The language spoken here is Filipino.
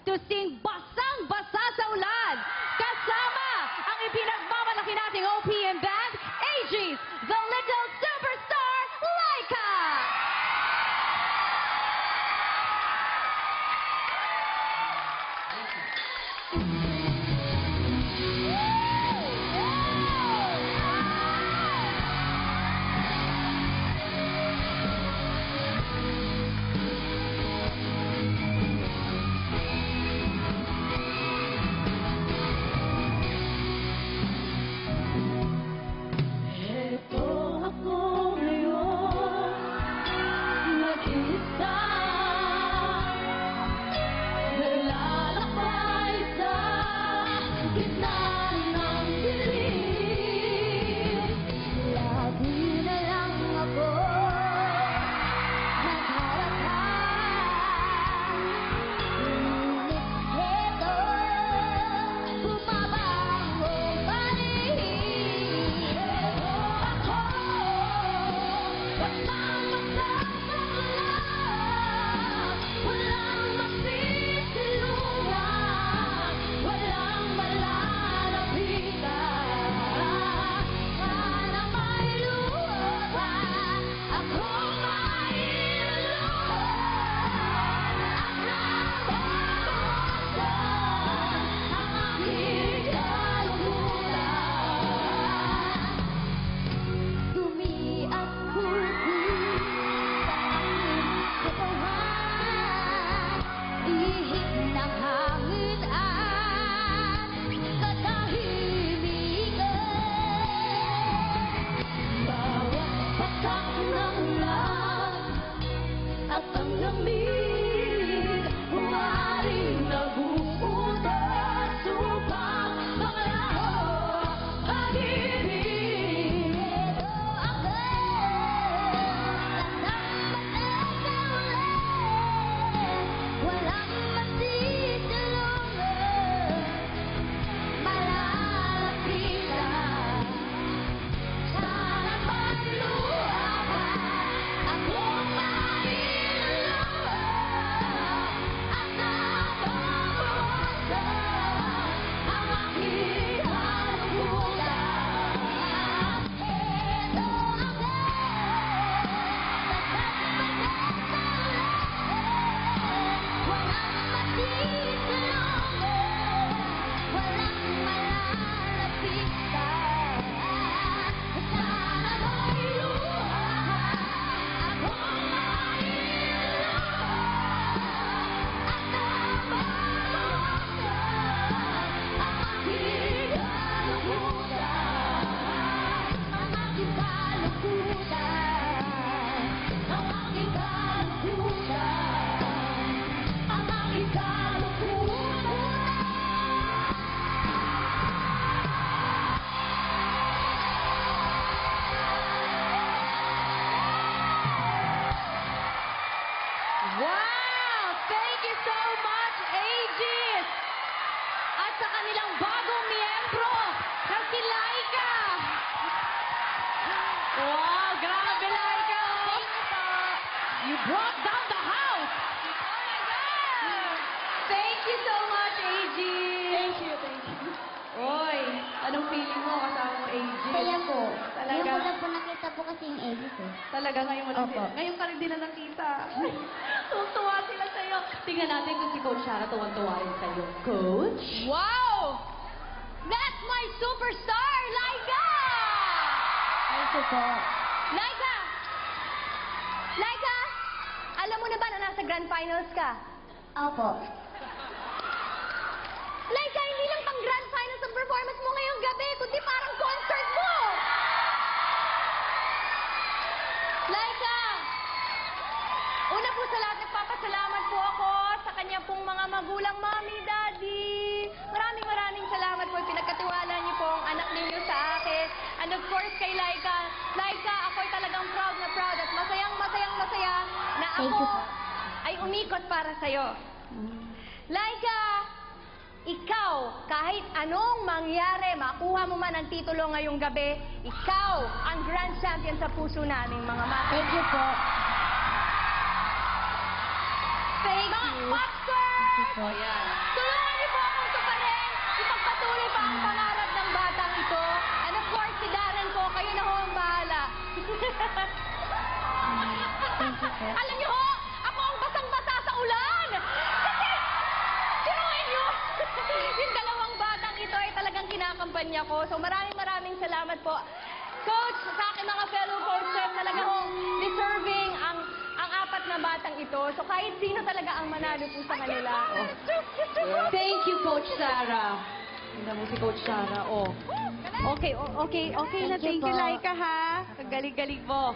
to sing Basang-Basa sa Ulan. Kasama ang ipinagmamalaki nating OPM band, AG's The Little Superstar, Laika! Wow! Thank you so much, AG's! At sa kanilang bagong miyembro, na si Laika! Wow! Grabe, Laika! You brought down the house! Oh my God! Thank you so much, AG! Thank you, thank you. Oy, anong feeling mo kasama mo, AG? Saya po. Talaga? Ngayon ko lang po nakita po kasi yung Aegis eh. Talaga ngayon mo lang Opo. sila. Ngayon ka rin din na nakita. Tuwa sila sa'yo. Tingnan natin kung si Coach Shara tuwan-tuwa rin sa'yo. Coach? Wow! That's my superstar, Laika! Thank you po. Laika! Laika! Alam mo na ba na nasa grand finals ka? Opo. Laika, hindi lang pang grand finals ang performance mo ngayong gabi, kundi parang concert mo! Laika! Una po sa lahat, nagpapasalamat po ako sa kanya pong mga magulang, Mommy, Daddy. Maraming salamat po. Pinagkatiwala niyo po ang anak ninyo sa akin. And of course, kay Laika. Laika, ako'y talagang proud na proud at masaya na Thank ako you po. ay umikot para sa'yo. Laika, ikaw, kahit anong mangyari, makuha mo man ang titulo ngayong gabi, ikaw ang grand champion sa puso naming mga mata. Thank you po. Thank Mga Foxers! po. Ayan. Tulungan niyo po akong tuparin. Ipagpatuloy pa ang pangarap ng batang ito. And of course, si Darren po, kayo na ho ang bahala. Thank you po. Alam niyo ho, ako ang basang-basa sa ulan. Kasi, tinuin niyo, yung dalawang batang ito ay talagang kinakampanya ko. So maraming salamat po. Coach, sa aking mga fellow coaches, talagang deserving ang apat na batang ito. So kahit sino talaga ang manalo po sa kanila. Thank you, Coach Sarah. Tingnan mo si Coach Sarah, oh. Okay na. Thank you Thank you, po. Laika, ha? Ang galing-galing mo.